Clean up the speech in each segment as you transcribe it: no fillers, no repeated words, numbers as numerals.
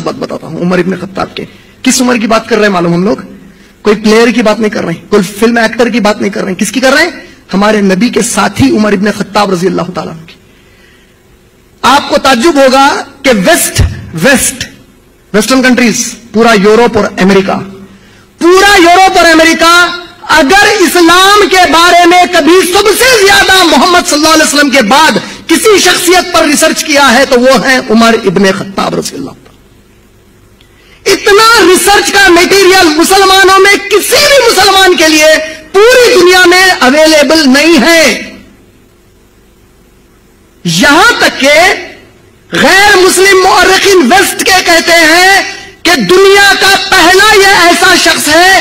بات بتاتا ہوں عمر ابن خطاب کے. کس عمر کی بات کر رہے ہیں معلوم؟ ہم لوگ کوئی پلیئر کی بات نہیں کر رہے ہیں, کوئی فلم ایکٹر کی بات نہیں کر رہے ہیں. کس کی کر رہے ہیں؟ ہمارے نبی کے ساتھی عمر ابن خطاب رضی اللہ تعالیٰ عنہ کی. آپ کو تعجب ہوگا کہ ویسٹرن کنٹریز, پورا یورپ اور امریکہ, اگر اسلام کے بارے میں کبھی سب سے زیادہ محمد صلی اللہ علیہ وسلم کے بعد کسی شخصیت پر ریسرچ کیا ہے تو وہ ہے عمر ابن خطاب رضی اللہ تعالیٰ. اتنا ریسرچ کا میٹیریل مسلمانوں میں کسی بھی مسلمان کے لیے پوری دنیا میں اویلیبل نہیں ہے. یہاں تک کہ غیر مسلم مورخین ویسٹ کے کہتے ہیں کہ دنیا کا پہلا یہ ایسا شخص ہے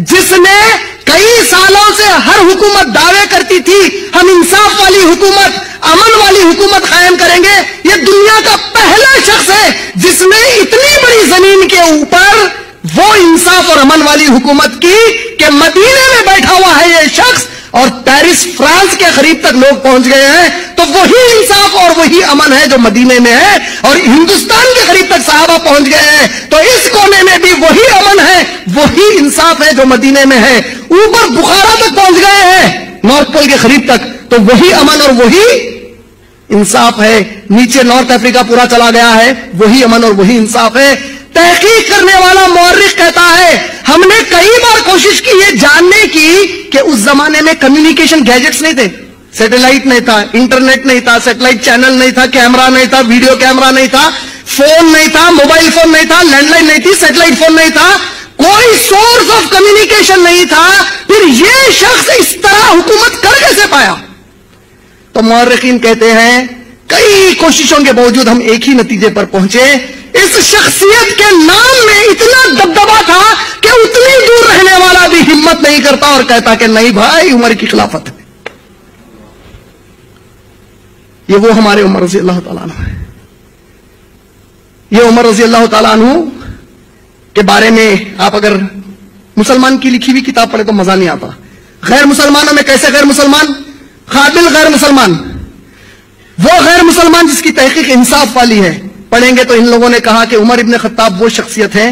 جس نے کئی سالوں سے ہر حکومت دعوے کرتی تھی ہم انصاف والی حکومت, امن والی حکومت قائم کریں گے. یہ دنیا کا پہلا شخص ہے جس نے اتنی بڑی زمین کے اوپر وہ انصاف اور امن والی حکومت کی کہ مدینے میں بیٹھا ہوا ہے یہ شخص, اور پیرس فرانس کے قریب تک لوگ پہنچ گئے ہیں. تو وہی انصاف اور وہی امن ہے جو مدینے میں ہے, اور ہندوستان کے قریب تک صحابہ پہنچ گئے ہیں تو اس کونے میں بھی وہی امن ہے, وہی انصاف ہے جو مدینے میں ہے. اوپر بخارا تک پہنچ گئے ہیں, نارتھ پول کے قریب تک, تو وہی امن اور وہی انصاف ہے. نیچے نارتھ افریقہ پورا چلا گیا ہے, وہی امن اور وہی انصاف ہے. تحقیق کرنے والا مورخ کہتا ہے ہم نے کئی بار کوشش کی یہ جاننے کی کہ اس زمانے میں کمیونیکیشن گیجٹس نہیں تھے, سیٹلائٹ نہیں تھا, انٹرنیٹ نہیں تھا, سیٹلائٹ چینل نہیں تھا, کیمرہ نہیں تھا, ویڈیو کیمرہ نہیں تھا, فون نہیں تھا, موبائل فون نہیں تھا, لینڈ لائن نہیں تھی, سیٹلائٹ فون نہیں تھا, کوئی سورس آف کمیونیکیشن نہیں تھا. پھر یہ شخص اس طرح حکومت کر کیسے پایا؟ تو مورخین کہتے ہیں کئی کوششوں کے باوجود ہم ایک ہی نتیجے پر پہنچے, اس شخصیت کے نام میں اتنا دبدبا تھا کہ اتنی دور رہنے والا بھی ہمت نہیں کرتا اور کہتا کہ نہیں بھائی عمر کی خلافت ہے. یہ وہ ہمارے عمر رضی اللہ تعالیٰ عنہ ہے. یہ عمر رضی اللہ تعالیٰ عنہ کے بارے میں آپ اگر مسلمان کی لکھی ہوئی کتاب پڑھے تو مزہ نہیں آتا. غیر مسلمانوں میں کیسے غیر مسلمان؟ قابل غیر مسلمان, وہ غیر مسلمان جس کی تحقیق انصاف والی ہے. پڑھیں گے تو ان لوگوں نے کہا کہ عمر ابن خطاب وہ شخصیت ہے.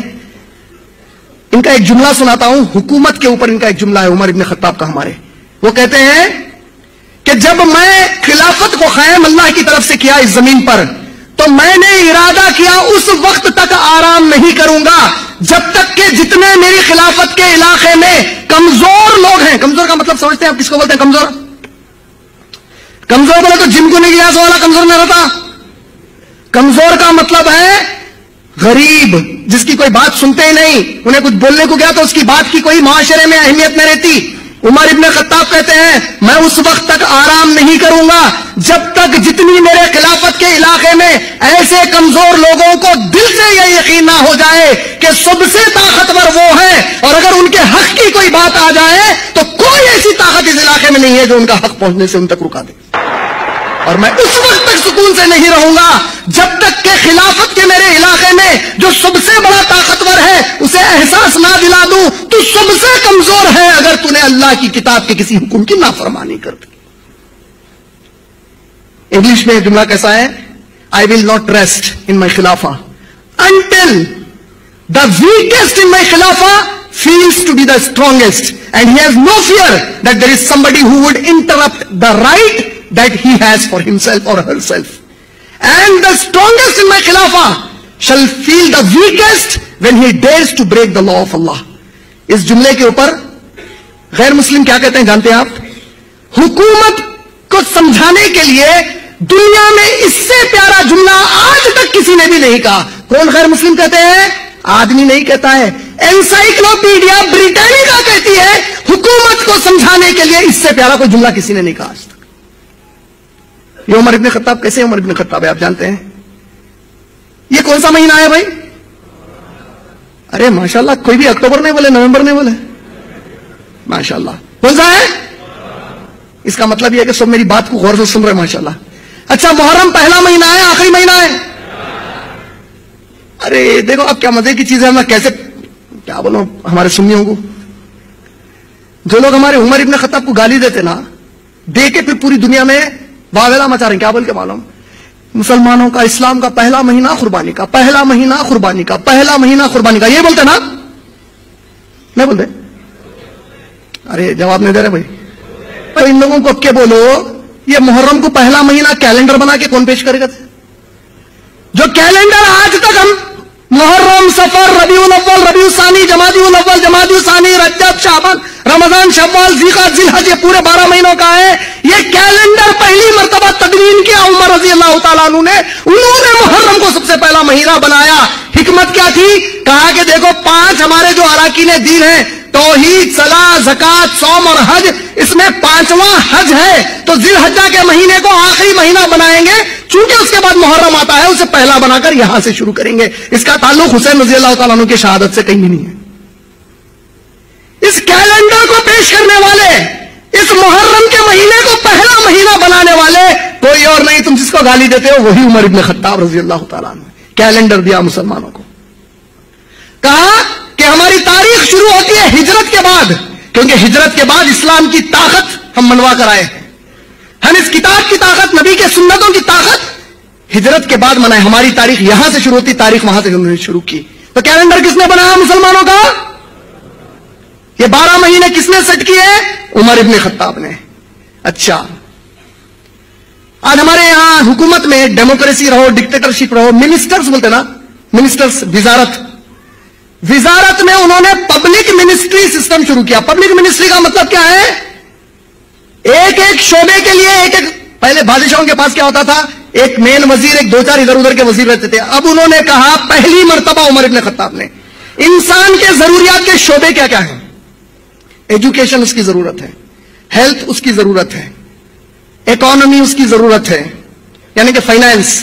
ان کا ایک جملہ سناتا ہوں, حکومت کے اوپر ان کا ایک جملہ ہے عمر ابن خطاب کا ہمارے. وہ کہتے ہیں کہ جب میں خلافت کو قائم اللہ کی طرف سے کیا اس زمین پر تو میں نے ارادہ کیا اس وقت تک آرام نہیں کروں گا جب تک کہ جتنے میری خلافت کے علاقے میں کمزور لوگ ہیں. کمزور کا مطلب سمجھتے ہیں آپ کس کو بولتے ہیں؟ کمزور بولے تو جن کو نہیں گیا سو والا کمزور نہ رہتا. کمزور کا مطلب ہے غریب, جس کی کوئی بات سنتے ہی نہیں, انہیں کچھ بولنے کو گیا تو اس کی بات کی کوئی معاشرے میں اہمیت نہیں رہتی. عمر ابن خطاب کہتے ہیں میں اس وقت تک آرام نہیں کروں گا جب تک جتنی میرے خلافت کے علاقے میں ایسے کمزور لوگوں کو دل سے یہ یقین نہ ہو جائے کہ سب سے طاقتور وہ ہے, اور اگر ان کے حق کی کوئی بات آ جائے تو کوئی ایسی طاقت اس علاقے میں نہیں ہے جو ان کا حق پہنچنے سے ان تک رکا دے. اور میں اس وقت تک سکون سے نہیں رہوں گا جب تک کہ خلافت کے میرے علاقے میں جو سب سے بڑا طاقتور ہے اسے احساس نہ دلا دوں تو سب سے کمزور ہے اگر تو نے اللہ کی کتاب کے کسی حکم کی نافرمانی کر دی. انگلش میں جملہ کیسا ہے؟ I will not rest in my khilafah until the weakest in my khilafah feels to be the strongest, and he has no fear that there is somebody who would interrupt the right that he has for himself or herself. And the strongest in my khilafah shall feel the weakest when he dares to break the law of Allah. اس جملے کے اوپر غیر مسلم کیا کہتے ہیں جانتے ہیں آپ؟ حکومت کو سمجھانے کے لیے دنیا میں اس سے پیارا جملہ آج تک کسی نے بھی نہیں کہا. کون غیر مسلم کہتے ہیں؟ آدمی نہیں کہتا ہے, انسائکلوپیڈیا بریٹانیکا کہتی ہے حکومت کو سمجھانے کے لیے اس سے پیارا کوئی جملہ کسی نے نہیں کہا آج تک. یہ عمر ابن خطاب کیسے عمر ابن خطاب ہے آپ جانتے ہیں؟ یہ کون سا مہینہ ہے بھائی؟ ارے ماشاءاللہ, کوئی بھی اکتوبر نہیں بولے, نومبر نہیں بولے, ماشاءاللہ. کون سا ہے؟ اس کا مطلب یہ ہے کہ سب میری بات کو غور سے سن رہے ماشاءاللہ. اچھا محرم پہلا مہینہ ہے آخری مہینہ ہے؟ ارے دیکھو اب کیا مزے کی چیز ہے, میں کیسے کیا بولوں ہمارے سنیوں کو. جو لوگ ہمارے عمر ابن خطاب کو گالی دیتے نا, دے کے پھر پوری دنیا میں واویلا مچا رہے ہیں. کیا بول کے معلوم؟ مسلمانوں کا اسلام کا پہلا مہینہ قربانی کا، پہلا مہینہ قربانی کا، پہلا مہینہ قربانی کا، یہ بولتے نا؟ نہیں بولتے؟ ارے جواب نہیں دے رہے بھائی. تو ان لوگوں کو اب کے بولو، یہ محرم کو پہلا مہینہ کیلنڈر بنا کے کون پیش کرے گا؟ جو کیلنڈر آج تک ہم محرم، صفر، ربیع الاول، ربیع الثانی، جمادی الاول، جمادی الثانی، رجب، شعبان، رمضان، شوال، ذوالقعدہ، ذوالحج، یہ پورے 12 مہینوں کا ہے. یہ کیلنڈر پہلی مرتبہ تدوین کیا عمر رضی اللہ تعالیٰ عنہ نے. انہوں نے محرم کو سب سے پہلا مہینہ بنایا. حکمت کیا تھی؟ کہا کہ دیکھو 5 ہمارے جو اراکین دین ہیں، توحید، صلاۃ، زکات، صوم اور حج، اس میں 5واں حج ہے، تو ذی الحجہ کے مہینے کو آخری مہینہ بنائیں گے. چونکہ اس کے بعد محرم آتا ہے، اسے پہلا بنا کر یہاں سے شروع کریں گے. اس کا تعلق حسین رضی اللہ تعالیٰ عنہ کی شہادت سے کہیں بھی نہیں ہے. اس کیلنڈر کو پیش کرنے والے، اس محرم کے مہینے کو پہلا مہینہ بنانے والے کوئی اور نہیں، تم جس کو گالی دیتے ہو وہی عمر ابن خطاب رضی اللہ تعالیٰ عنہ. کیلنڈر دیا مسلمانوں کو. کہا کہ ہماری تاریخ شروع ہوتی ہے ہجرت کے بعد، کیونکہ ہجرت کے بعد اسلام کی طاقت ہم منوا کر آئے ہیں. ہم اس کتاب کی طاقت، نبی کے سنتوں کی طاقت ہجرت کے بعد منائے. ہماری تاریخ یہاں سے شروع ہوتی، تاریخ وہاں سے انہوں نے شروع کی. تو کیلنڈر کس نے بنایا مسلمانوں کا؟ یہ 12 مہینے کس نے سیٹ کیے؟ عمر ابن خطاب نے. اچھا، آج ہمارے یہاں حکومت میں ڈیموکریسی رہو، ڈکٹیٹرشپ رہو، منسٹرز بولتے نا، منسٹرز، وزارت میں انہوں نے پبلک منسٹری سسٹم شروع کیا. پبلک منسٹری کا مطلب کیا ہے؟ ایک ایک شعبے کے لیے ایک ایک. پہلے بادشاہوں کے پاس کیا ہوتا تھا؟ ایک مین وزیر، ایک 2-4 ادھر ادھر کے وزیر رہتے تھے. اب انہوں نے کہا، پہلی مرتبہ عمر ابن خطاب نے، انسان کے ضروریات کے شعبے کیا کیا ہیں؟ ایجوکیشن اس کی ضرورت ہے، ہیلتھ اس کی ضرورت ہے، اکانومی اس کی ضرورت ہے، یعنی کہ فائنانس،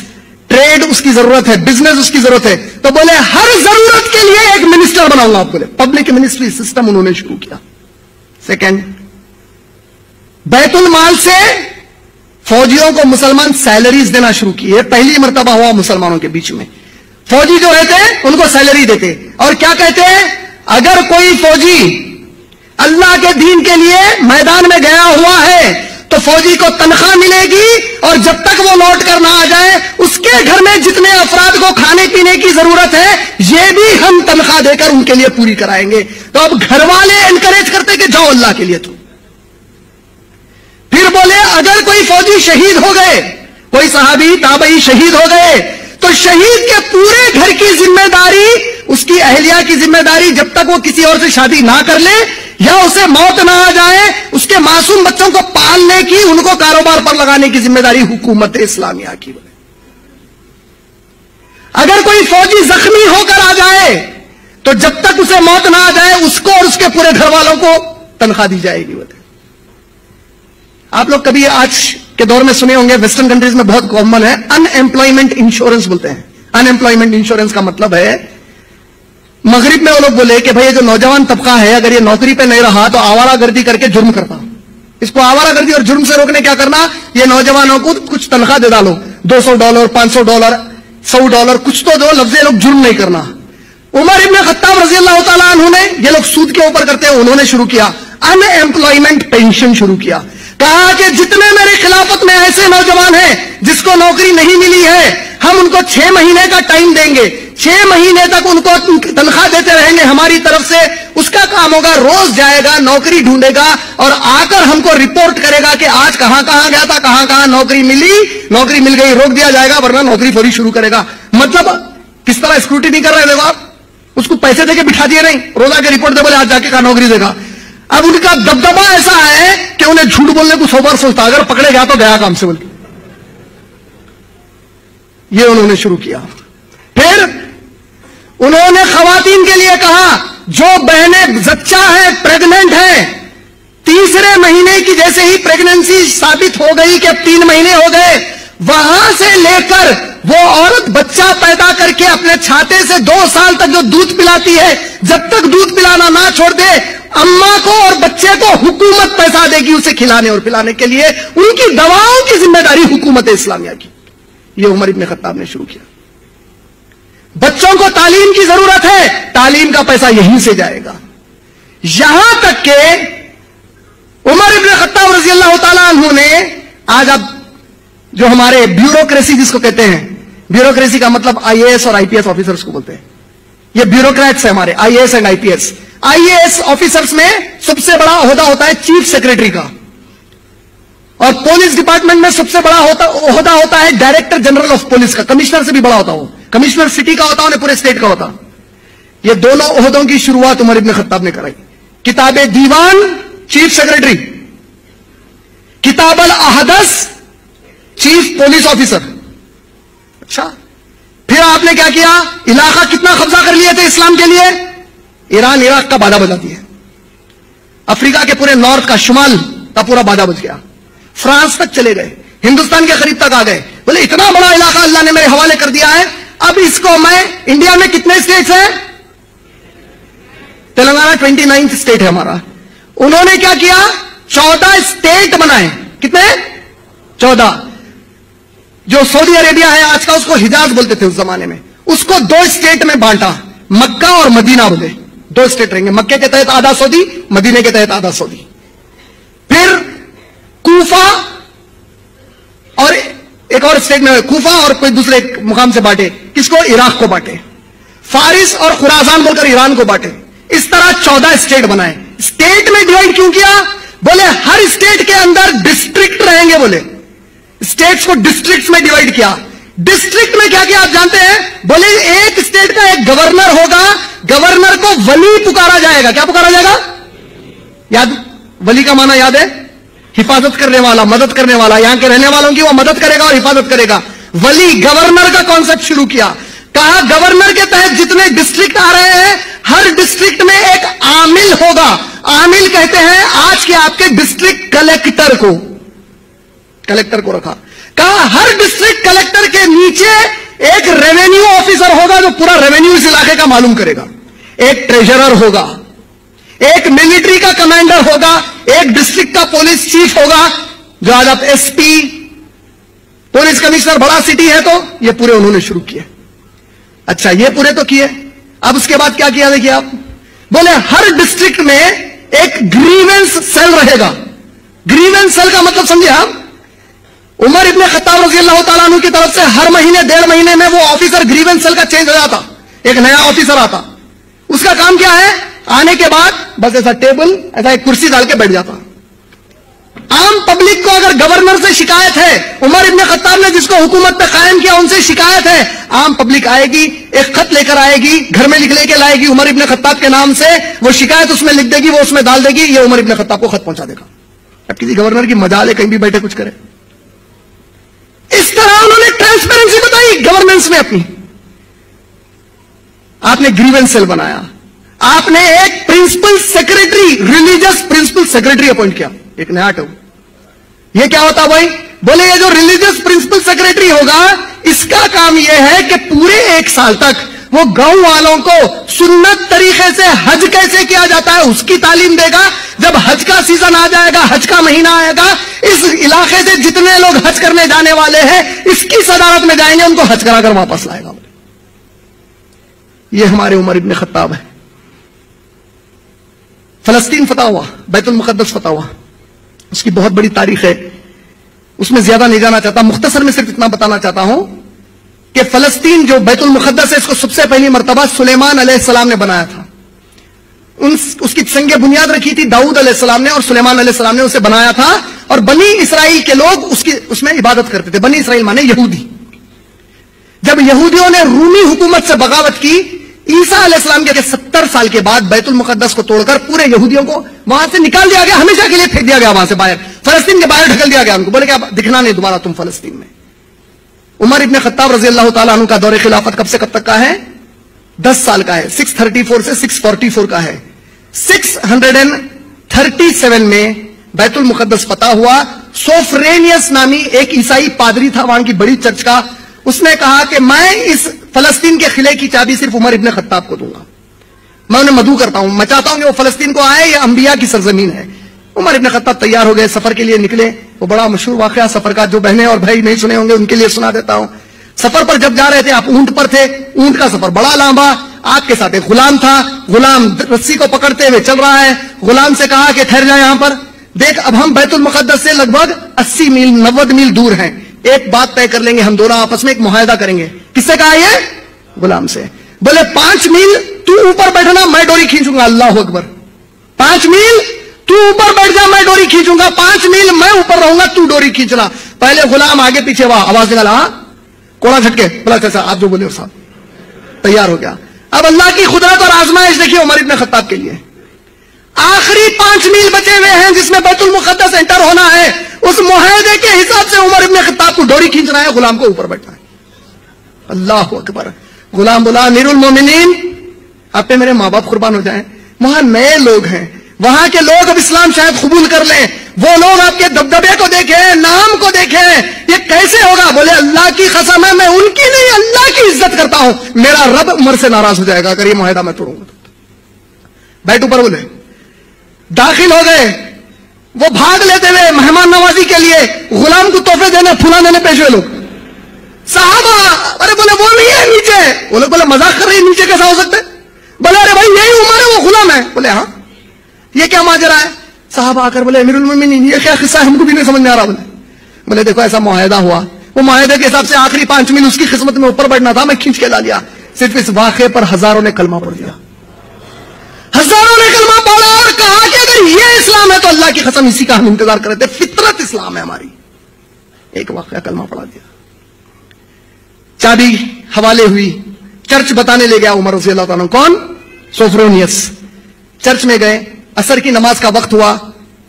ٹریڈ اس کی ضرورت ہے، بزنس اس کی ضرورت ہے. تو بولے ہر ضرورت کے لیے ایک منسٹر بناؤں گا. آپ بولے پبلک منسٹری سسٹم انہوں نے شروع کیا. سیکنڈ، بیت المال سے فوجیوں کو مسلمان سیلریز دینا شروع کی. یہ پہلی مرتبہ ہوا مسلمانوں کے بیچ میں. فوجی جو رہتے ان کو سیلری دیتے، اور کیا کہتے ہیں؟ اگر کوئی فوجی اللہ کے دین کے لیے میدان میں گیا ہوا ہے تو فوجی کو تنخواہ ملے گی، اور جب تک وہ لوٹ کر نہ آ جائے اس کے گھر میں جتنے افراد کو کھانے پینے کی ضرورت ہے یہ بھی ہم تنخواہ دے کر ان کے لیے پوری کرائیں گے. تو اب گھر والے انکریج کرتے کہ جاؤ اللہ کے لیے. تو پھر بولے اگر کوئی فوجی شہید ہو گئے، کوئی صحابی تابعی شہید ہو گئے، تو شہید کے پورے گھر کی ذمہ داری، اس کی اہلیہ کی ذمہ داری، جب تک وہ کسی اور سے شادی نہ کر لے یا اسے موت نہ آ جائے، اس کے معصوم بچوں کو پالنے کی، ان کو کاروبار پر لگانے کی ذمہ داری حکومت اسلامیہ کی. اگر کوئی فوجی زخمی ہو کر آ جائے تو جب تک اسے موت نہ آ جائے اس کو اور اس کے پورے گھر والوں کو تنخواہ دی جائے گی. آپ لوگ کبھی آج کے دور میں سنے ہوں گے، ویسٹرن کنٹریز میں بہت کامن ہے، ان ایمپلائمنٹ انشورنس بولتے ہیں. ان ایمپلائمنٹ انشورنس کا مطلب ہے، مغرب میں وہ لوگ بولے کہ بھئی یہ جو نوجوان طبقہ ہے اگر یہ نوکری پہ نہیں رہا تو آوارہ گردی کر کے جرم کرتا. اس کو آوارہ گردی اور جرم سے روکنے کیا کرنا؟ یہ نوجوانوں کو کچھ تنخواہ دے ڈالو، $200، $500، $100، کچھ تو دو، لفظ لوگ جرم نہیں کرنا. عمر ابن خطاب رضی اللہ تعالیٰ عنہ نے، یہ لوگ سود کے اوپر کرتے ہیں، انہوں نے شروع کیا ان ایمپلائمنٹ پینشن شروع کیا. کہا کہ جتنے میرے خلافت میں ایسے نوجوان ہیں جس کو نوکری نہیں ملی ہے، ہم ان کو 6 مہینے کا ٹائم دیں گے، 6 مہینے تک ان کو تنخواہ دیتے رہیں گے ہماری طرف سے. اس کا کام ہوگا روز جائے گا، نوکری ڈھونڈے گا اور آ کر ہم کو رپورٹ کرے گا کہ آج کہاں کہاں گیا تھا، کہاں کہاں نوکری ملی، نوکری مل گئی روک دیا جائے گا ورنہ نوکری فوری شروع کرے گا. مطلب کس طرح اسکروٹنی کر رہے تھے آپ؟ اس کو پیسے دے کے بٹھا دیے نہیں، روزہ کے رپورٹ دے، بولے آج جا کے کہاں نوکری دے گا. اب ان کا دبدبا ایسا ہے کہ انہیں جھوٹ بولنے کو 100 بار سوچتا، اگر پکڑے گیا تو گیا کام سے بول کے. یہ انہوں نے شروع کیا. پھر انہوں نے خواتین کے لیے کہا جو بہنیں زچہ ہیں، پریگننٹ ہیں، 3 مہینے کی جیسے ہی پریگننسی ثابت ہو گئی کہ اب 3 مہینے ہو گئے، وہاں سے لے کر وہ عورت بچہ پیدا کر کے اپنے چھاتے سے 2 سال تک جو دودھ پلاتی ہے، جب تک دودھ پلانا نہ چھوڑ دے، اماں کو اور بچے کو حکومت پیسہ دے گی اسے کھلانے اور پلانے کے لیے. ان کی دواؤں کی ذمہ داری حکومت اسلامیہ کی. یہ عمر ابن خطاب نے شروع کیا. بچوں کو تعلیم کی ضرورت ہے، تعلیم کا پیسہ یہیں سے جائے گا. یہاں تک کہ عمر ابن خطاب رضی اللہ تعالیٰ عنہ نے، آج آپ جو ہمارے بیوروکریسی جس کو کہتے ہیں, بیوروکریسی کا مطلب آئی اے ایس اور آئی پی ایس آفیسرز کو بولتے ہیں. یہ بیوروکریٹس ہیں ہمارے, I A S and I P S. I A S officers میں سب سے بڑا عہدہ ہوتا ہے چیف سیکرٹری کا, اور پولیس ڈپارٹمنٹ میں سب سے بڑا عہدہ ہوتا ہے ڈائریکٹر جنرل آف پولیس کا. کمشنر سے بھی بڑا ہوتا ہو, کمشنر سٹی کا ہوتا انہیں پورے اسٹیٹ کا ہوتا. یہ دونوں عہدوں کی شروعات عمر ابن خطاب نے کرائی. کتاب دیوان چیف سیکرٹری, کتاب الاحدث چیف پولیس آفیسر. اچھا, پھر آپ نے کیا کیا؟ علاقہ کتنا قبضہ کر لیے تھے اسلام کے لیے؟ ایران عراق کا بادہ بجا دیا, افریقہ کے پورے نارتھ کا, شمال کا پورا بادہ بج گیا, فرانس تک چلے گئے, ہندوستان کے قریب تک آ گئے. بولے اتنا بڑا علاقہ اللہ نے میرے حوالے کر دیا ہے, اب اس کو میں, انڈیا میں کتنے اسٹیٹس ہیں؟ تلنگانہ 29 اسٹیٹ ہے ہمارا. انہوں نے کیا کیا؟ 14 اسٹیٹ بنائے. کتنے؟ 14. جو سعودی عربیہ ہے آج کا, اس کو حجاز بولتے تھے اس زمانے میں, اس کو 2 اسٹیٹ میں بانٹا, مکہ اور مدینہ بولے. 2 اسٹیٹ رہیں گے, مکہ کے تحت آدھا سعودی, مدینے کے تحت آدھا سعودی. پھر کوفہ اور ایک اور اسٹیٹ میں, کوفہ اور کوئی دوسرے مقام سے بانٹے. کس کو؟ عراق کو بانٹے. فارس اور خراسان بول کر ایران کو بانٹے. اس طرح 14 اسٹیٹ بنائے. اسٹیٹ میں ڈیوائڈ کیوں کیا؟ بولے ہر اسٹیٹ کے اندر ڈسٹرکٹ رہیں گے. بولے اسٹیٹس کو ڈسٹرکٹس میں ڈیوائڈ کیا. ڈسٹرکٹ میں کیا کیا آپ جانتے ہیں؟ بولے ایک اسٹیٹ کا ایک گورنر ہوگا, گورنر کو ولی پکارا جائے گا. کیا پکارا جائے گا؟ یاد, ولی کا معنی یاد ہے؟ حفاظت کرنے والا, مدد کرنے والا. یہاں کے رہنے والوں کی وہ مدد کرے گا اور حفاظت کرے گا. ولی, گورنر کا کانسیپٹ شروع کیا. کہا گورنر کے تحت جتنے ڈسٹرکٹ آ رہے ہیں, ہر ڈسٹرکٹ میں ایک عامل ہوگا. عامل کہتے ہیں آج کے آپ کے ڈسٹرکٹ کلیکٹر کو. کلیکٹر کو رکھا. کہا ہر ڈسٹرکٹ کلیکٹر کے نیچے ایک ریونیو آفیسر ہوگا جو پورا ریونیو اس علاقے کا معلوم کرے گا. ایک ٹریجرر ہوگا, ایک ملٹری کا کمانڈر ہوگا, ایک ڈسٹرکٹ کا پولیس چیف ہوگا, جو آج آپ ایس پی, پولیس کمشنر, بڑا سٹی ہے تو یہ پورے انہوں نے شروع کیے. اچھا, یہ پورے تو کیے. اب اس کے بعد کیا کیا دیکھیے آپ. بولے ہر ڈسٹرکٹ میں ایک گریونس سیل رہے گا. گریونس سیل کا مطلب سمجھے آپ؟ عمر ابن خطاب رضی اللہ تعالیٰ عنہ کی طرف سے ہر مہینے 1.5 مہینے میں وہ آفیسر گریونس سیل کا چینج ہو جاتا, ایک نیا آفیسر آتا. اس کا کام کیا ہے؟ آنے کے بعد بس ایسا ٹیبل, ایسا ایک کرسی ڈال کے بیٹھ جاتا. عام پبلک کو اگر گورنر سے شکایت ہے, عمر ابن خطاب نے جس کو حکومت پہ قائم کیا ان سے شکایت ہے, عام پبلک آئے گی, ایک خط لے کر آئے گی, گھر میں لکھ لے کے لائے گی عمر ابن خطاب کے نام سے, وہ شکایت اس میں لکھ دے گی, وہ اس میں ڈال دے گی, یہ عمر ابن خطاب کو خط پہنچا دے گا. اب کسی گورنر کی مجال ہے کہیں بھی بیٹھے کچھ کرے. اس طرح انہوں نے ٹرانسپیرنسی بتائی گورننس میں اپنی. آپ نے گریونس سیل بنایا, آپ نے ایک principal secretary, religious principal secretary appoint کیا, ایک نیا ٹرم. یہ کیا ہوتا بھائی؟ بولے یہ جو ریلیجس پرنسپل سیکرٹری ہوگا, اس کا کام یہ ہے کہ پورے 1 سال تک وہ گاؤں والوں کو سنت طریقے سے حج کیسے کیا جاتا ہے اس کی تعلیم دے گا. جب حج کا سیزن آ جائے گا, حج کا مہینہ آئے گا, اس علاقے سے جتنے لوگ حج کرنے جانے والے ہیں اس کی صدارت میں جائیں گے, ان کو حج کرا کر واپس لائے گا. یہ ہمارے عمر ابن خطاب ہے. فلسطین فتح ہوا, بیت المقدس فتح ہوا, اس کی بہت بڑی تاریخ ہے, اس میں زیادہ نہیں جانا چاہتا. مختصر میں صرف اتنا بتانا چاہتا ہوں کہ فلسطین جو بیت المقدس ہے, اس کو سب سے پہلی مرتبہ سلیمان علیہ السلام نے بنایا تھا. اس کی سنگ بنیاد رکھی تھی داؤد علیہ السلام نے, اور سلیمان علیہ السلام نے اسے بنایا تھا. اور بنی اسرائیل کے لوگ اس میں عبادت کرتے تھے. بنی اسرائیل مانے یہودی. جب یہودیوں نے رومی حکومت سے بغاوت کی, عیسیٰ علیہ السلام کے 70 سال کے بعد بیت المقدس کو توڑ کر پورے یہودیوں کو وہاں سے نکال دیا گیا, ہمیشہ کے لیے پھینک دیا گیا وہاں سے باہر, فلسطین کے باہر ڈھکل دیا گیا ان کو. بولے کہ اب دکھنا نہیں دوبارہ تم فلسطین میں. عمر ابن خطاب رضی اللہ تعالیٰ عنہ کا دور خلافت کب سے کب تک کا ہے؟ 10 سال کا ہے. 634 سے 644 کا ہے. 637 میں بیت المقدس فتح ہوا. سوفرینیس نامی ایک عیسائی پادری تھا وہاں کی بڑی چرچ کا, اس نے کہا کہ میں اس فلسطین کے قلعے کی چابی صرف عمر ابن خطاب کو دوں گا, میں انہیں مدعو کرتا ہوں, میں چاہتا ہوں کہ وہ فلسطین کو آئے, یہ انبیاء کی سرزمین ہے. عمر ابن خطاب تیار ہو گئے, سفر کے لیے نکلے. وہ بڑا مشہور واقعہ سفر کا, جو بہنیں اور بھائی نہیں سنے ہوں گے ان کے لیے سنا دیتا ہوں. سفر پر جب جا رہے تھے, آپ اونٹ پر تھے, اونٹ کا سفر بڑا لمبا, آپ کے ساتھ ایک غلام تھا, غلام رسی کو پکڑتے ہوئے چل رہا ہے. غلام سے کہا کہ ٹھہر جائے یہاں پر, دیکھ اب ہم بیت المقدس سے لگ بھگ 80 میل 90 میل دور ہیں, ایک بات طے کر لیں گے ہم دونوں آپس میں، ایک معاہدہ کریں گے. کس سے کہا یہ؟ غلام سے. بولے 5 میل تو اوپر بیٹھنا، میں ڈوری کھینچوں گا. اللہ اکبر. 5 میل تو اوپر بیٹھ جا، میں ڈوری کھینچوں گا. 5 میل میں اوپر رہوں گا، تو ڈوری کھینچنا. پہلے غلام آگے پیچھے واہ آواز نکالا، ہاں کوڑا جھٹکے، بولا چچا آپ جو بولے صاحب. تیار ہو گیا. اب اللہ کی قدرت اور آزمائش دیکھیے عمر ابن خطاب کے لیے. آخری 5 میل بچے ہوئے ہیں جس میں بیت المقدس انٹر ہونا ہے. اس معاہدے کے حساب سے عمر ابن خطاب کو ڈوری کھینچنا ہے، غلام کو اوپر بیٹھنا ہے. اللہ اکبر. غلام بولا امیر المومنین آپ پہ میرے ماں باپ قربان ہو جائیں، وہاں نئے لوگ ہیں، وہاں کے لوگ اب اسلام شاید قبول کر لیں، وہ لوگ آپ کے دبدبے کو دیکھیں، نام کو دیکھیں، یہ کیسے ہوگا؟ بولے اللہ کی قسم ہے میں ان کی نہیں اللہ کی عزت کرتا ہوں، میرا رب عمر سے ناراض ہو جائے گا اگر یہ معاہدہ میں توڑوں گا. بیٹھ اوپر. بولے داخل ہو گئے. وہ بھاگ لیتے ہوئے مہمان نوازی کے لیے غلام کو تحفے دینے پھولا دینے پیش ہوئے لوگ. صحابہ ارے بولے وہ نہیں ہے نیچے. وہ لوگ بولے مذاق کر رہے ہیں، نیچے کیسا ہو سکتا ہے؟ بولے ارے بھائی یہی عمر ہے، وہ غلام ہے. بولے ہاں یہ کیا ماجرا ہے؟ صحابہ آ کر بولے امیر المومنین یہ کیا قصہ ہے، ہم کو بھی نہیں سمجھ میں آ رہا. بولے دیکھو ایسا معاہدہ ہوا، وہ معاہدے کے حساب سے آخری 5 میل اس کی قسمت میں اوپر بیٹھنا تھا، میں کھینچ کے لا لیا. صرف اس واقعے پر ہزاروں نے کلمہ پڑھ دیا، ہزاروں نے کلمہ پڑھا اور کہا کہ اگر یہ اسلام ہے تو اللہ کی قسم اسی کا ہم انتظار کر رہے تھے، فطرت اسلام ہے ہماری. ایک واقعہ کلمہ پڑھا دیا. چابی حوالے ہوئی، چرچ بتانے لے گیا عمر رضی اللہ تعالیٰ. کون؟ سوفرونیس. چرچ میں گئے، عصر کی نماز کا وقت ہوا.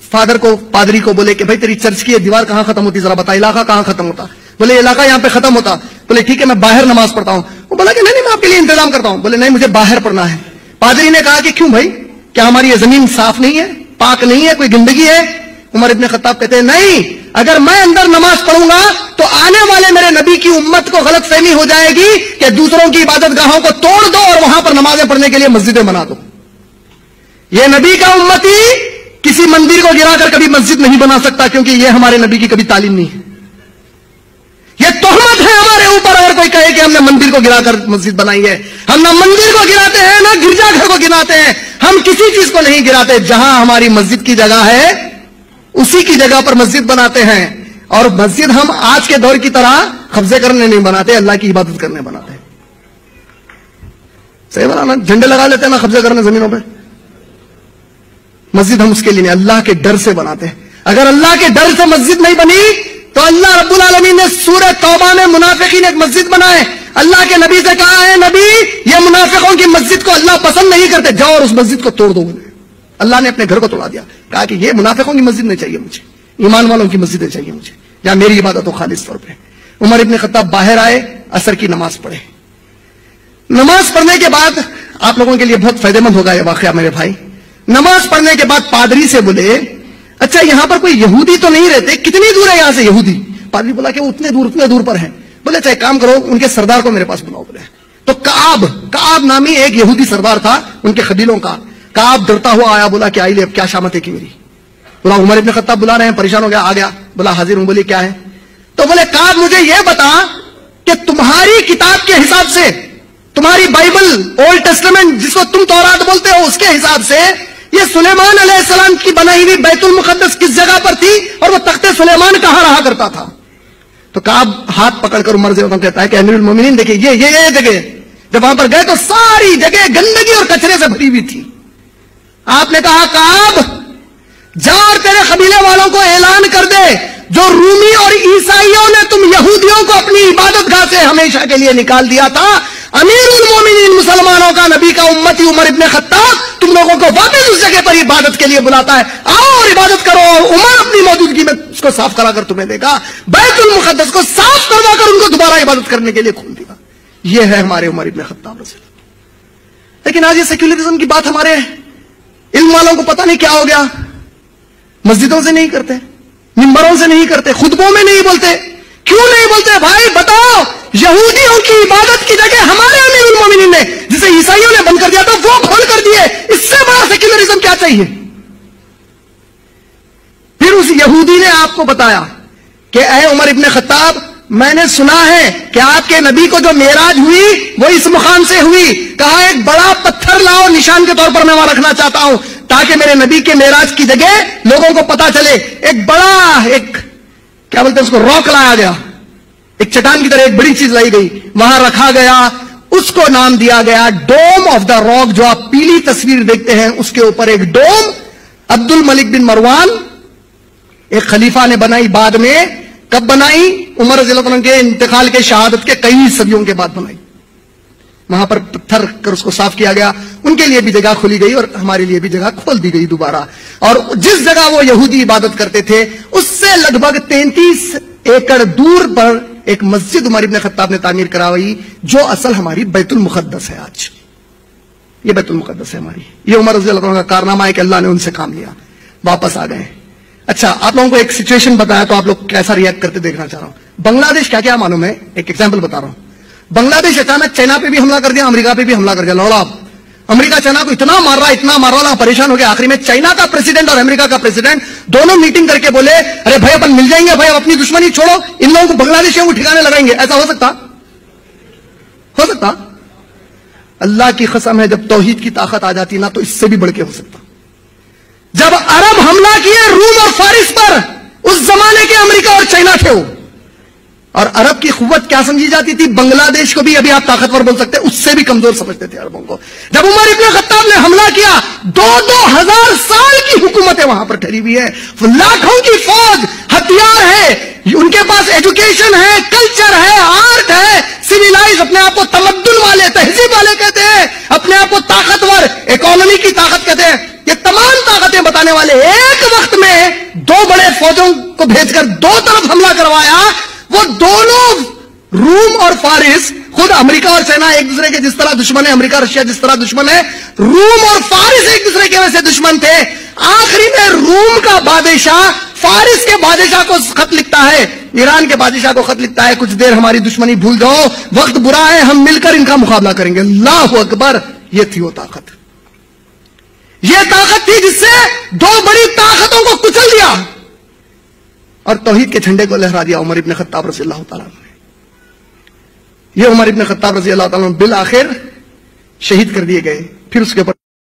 فادر کو پادری کو بولے کہ بھائی تیری چرچ کی دیوار کہاں ختم ہوتی ذرا بتا، علاقہ کہاں ختم ہوتا؟ بولے علاقہ یہاں پہ ختم ہوتا. بولے ٹھیک ہے میں باہر نماز پڑھتا ہوں. وہ بولا کہ نہیں میں آپ کے لیے انتظام کرتا ہوں. بولے نہیں مجھے باہر پڑھنا ہے. پادری نے کہا کہ کیوں بھائی، کیا ہماری یہ زمین صاف نہیں ہے، پاک نہیں ہے، کوئی گندگی ہے؟ عمر ابن خطاب کہتے ہیں نہیں، اگر میں اندر نماز پڑھوں گا تو آنے والے میرے نبی کی امت کو غلط فہمی ہو جائے گی کہ دوسروں کی عبادت گاہوں کو توڑ دو اور وہاں پر نمازیں پڑھنے کے لیے مسجدیں بنا دو. یہ نبی کا امتی کسی مندر کو گرا کر کبھی مسجد نہیں بنا سکتا، کیونکہ یہ ہمارے نبی کی کبھی تعلیم نہیں ہے. یہ تہمت ہے ہمارے اوپر اگر کوئی کہے کہ ہم نے مندر کو گرا کر مسجد بنائی ہے. ہم نہ مندر کو گراتے ہیں نہ گرجا گھر کو گراتے ہیں، ہم کسی چیز کو نہیں گراتے. جہاں ہماری مسجد کی جگہ ہے اسی کی جگہ پر مسجد بناتے ہیں. اور مسجد ہم آج کے دور کی طرح قبضے کرنے نہیں بناتے، اللہ کی عبادت کرنے بناتے ہیں. صحیح بنا نا؟ جھنڈے لگا لیتے ہیں نا قبضے کرنے زمینوں پہ. مسجد ہم اس کے لیے نہیں، اللہ کے ڈر سے بناتے ہیں. اگر اللہ کے ڈر سے مسجد نہیں بنی تو اللہ رب العالمین نے سورہ توبہ میں منافقین ایک مسجد بنائے. اللہ کے نبی سے کہا ہے نبی یہ منافقوں کی مسجد کو اللہ پسند نہیں کرتے، جاؤ اور اس مسجد کو توڑ دو. اللہ نے اپنے گھر کو توڑا دیا، کہا کہ یہ منافقوں کی مسجد نہیں چاہیے مجھے، ایمان والوں کی مسجدیں چاہیے مجھے، جہاں میری عبادت ہو خالص طور پہ. عمر ابن خطاب باہر آئے، عصر کی نماز پڑھے. نماز پڑھنے کے بعد آپ لوگوں کے لیے بہت فائدہ مند ہوگا یہ واقعہ میرے بھائی. نماز پڑھنے کے بعد پادری سے بولے اچھا یہاں پر کوئی یہودی تو نہیں رہتے، کتنی دور ہے یہاں سے یہودی؟ پادری بولا کہ وہ اتنے دور پر ہیں. بولے اچھا ایک کام کرو ان کے سردار کو میرے پاس بلاؤ. بولے تو کعب نامی ایک یہودی سردار تھا ان کے قبیلوں کا. کعب ڈرتا ہوا آیا، بولا کہ آئی لے اب کیا شامت ہے کی میری؟ بولا عمر ابن خطاب بلا رہے ہیں، پریشان ہو گیا، آ گیا. بولا حاضر ہوں. بولی کیا ہے؟ تو بولے کعب مجھے یہ بتا کہ تمہاری کتاب کے حساب سے، تمہاری بائبل اولڈ ٹیسٹمنٹ جس کو تم تورات بولتے ہو اس کے حساب سے یہ سلیمان علیہ السلام کی بنائی ہوئی بیت المقدس کس جگہ پر تھی اور وہ تخت سلیمان کہاں رہا کرتا تھا؟ تو کعب ہاتھ پکڑ کر عمر سے کہتا ہے کہ امیر المومنین دیکھیں یہ جگہ، جب وہاں پر گئے تو ساری جگہ گندگی اور کچرے سے بھری ہوئی تھی. آپ نے کہا کعب جا اور تیرے قبیلے والوں کو اعلان کر دے جو رومی اور عیسائیوں نے تم یہودیوں کو اپنی عبادت گاہ سے ہمیشہ کے لیے نکال دیا تھا، امیر المومنین مسلمانوں کا نبی کا امتی عمر ابن خطاب تم لوگوں کو واپس اس جگہ پر عبادت کے لیے بلاتا ہے، آؤ اور عبادت کرو. عمر اپنی موجودگی میں اس کو صاف کرا کر تمہیں دے گا، بیت المقدس کو صاف کروا کر ان کو دوبارہ عبادت کرنے کے لیے کھول دے گا. یہ ہے ہمارے عمر ابن خطاب رضی اللہ. لیکن آج یہ سیکولرزم کی بات ہمارے علم والوں کو پتہ نہیں کیا ہو گیا. مسجدوں سے نہیں کرتے، منبروں سے نہیں کرتے، خطبوں میں نہیں بولتے. کیوں نہیں بولتے بھائی بتاؤ؟ یہودیوں کی عبادت کی جگہ ہمارے امیر المومنین نے جسے عیسائیوں نے بند کر دیا تھا وہ کھول کر دیے. اس سے بڑا سیکولرزم کیا چاہیے؟ پھر اس یہودی نے آپ کو بتایا کہ اے عمر ابن خطاب میں نے سنا ہے کہ آپ کے نبی کو جو معراج ہوئی وہ اس مقام سے ہوئی. کہا ایک بڑا پتھر لاؤ نشان کے طور پر میں وہاں رکھنا چاہتا ہوں تاکہ میرے نبی کے معراج کی جگہ لوگوں کو پتا چلے. ایک بڑا کیا بولتے ہیں اس کو راک لایا گیا. ایک چٹان کی طرح ایک بڑی چیز لائی گئی, وہاں رکھا گیا, اس کو نام دیا گیا ڈوم آف دا راک. جو آپ پیلی تصویر دیکھتے ہیں اس کے اوپر ایک ڈوم عبد الملک بن مروان ایک خلیفہ نے بنائی. بعد میں کب بنائی؟ عمر رضی اللہ عنہ کے انتقال کے شہادت کے کئی صدیوں کے بعد بنائی. وہاں پر پتھر کر اس کو صاف کیا گیا. ان کے لیے بھی جگہ کھولی گئی اور ہمارے لیے بھی جگہ کھول دی گئی دوبارہ. اور جس جگہ وہ یہودی عبادت کرتے تھے اس سے لگ بھگ 33 ایکڑ دور پر ایک مسجد عمر ابن خطاب نے تعمیر کرائی, جو اصل ہماری بیت المقدس ہے. آج یہ بیت المقدس ہے ہماری. یہ عمر رضی اللہ عنہ کا کارنامہ ہے کہ اللہ نے ان سے کام لیا, واپس آ گئے. اچھا, آپ لوگوں کو ایک سچویشن بتایا تو آپ لوگ کیسا ریئیکٹ کرتے دیکھنا چاہ رہا ہوں. بنگلہ دیش کیا کیا معلوم ہے؟ ایک ایگزامپل بتا رہا ہوں. بنگلہ دیش اچانک چائنا پہ بھی حملہ کر دیا, امریکہ پہ بھی حملہ کر دیا. لوڑا امریکہ چائنا کو اتنا مار رہا پریشان ہو گیا. آخری میں چائنا کا پریزیڈنٹ اور امریکہ کا پریزیڈنٹ دونوں میٹنگ کر کے بولے, ارے بھائی اپن مل جائیں گے بھائی, اپنی دشمنی چھوڑو, ان لوگوں کو بنگلہ دیشیوں کو ٹھکانے لگائیں گے. ایسا ہو سکتا؟ اللہ کی قسم ہے, جب توحید کی طاقت آ جاتی نا تو اس سے بھی بڑھ کے ہو سکتا. جب عرب حملہ کیے روم اور فارس پر, اس زمانے کے امریکہ اور چائنا تھے وہ, اور عرب کی قوت کیا سمجھی جاتی تھی؟ بنگلہ دیش کو بھی ابھی آپ طاقتور بول سکتے, اس سے بھی کمزور سمجھتے تھے عربوں کو. جب عمر ابن خطاب نے حملہ کیا, 2,000 سال کی حکومتیں وہاں پر ٹھہری ہوئی ہے, لاکھوں کی فوج, ہتھیار ہے, ان کے پاس ایجوکیشن ہے, کلچر ہے, آرٹ ہے, سویلائز, اپنے آپ کو تمدن والے, تہذیب والے کہتے ہیں, اپنے آپ کو طاقتور, اکانومی کی طاقت کہتے ہیں. یہ تمام طاقتیں بتانے والے ایک وقت میں 2 بڑے فوجوں کو بھیج کر 2 طرف حملہ کروایا. وہ دونوں روم اور فارس, خود امریکہ اور چائنا ایک دوسرے کے جس طرح دشمن ہے, امریکہ رشیا جس طرح دشمن ہے, روم اور فارس ایک دوسرے کے ویسے دشمن تھے. آخری میں روم کا بادشاہ فارس کے بادشاہ کو خط لکھتا ہے, ایران کے بادشاہ کو خط لکھتا ہے, کچھ دیر ہماری دشمنی بھول جاؤ, وقت برا ہے, ہم مل کر ان کا مقابلہ کریں گے. اللہ اکبر. یہ تھی وہ طاقت, یہ طاقت تھی جس سے 2 بڑی طاقتوں کو کچل دیا اور توحید کے جھنڈے کو لہرا دیا عمر ابن خطاب رضی اللہ تعالیٰ عنہ نے. یہ عمر ابن خطاب رضی اللہ تعالیٰ عنہ بالآخر شہید کر دیے گئے. پھر اس کے اوپر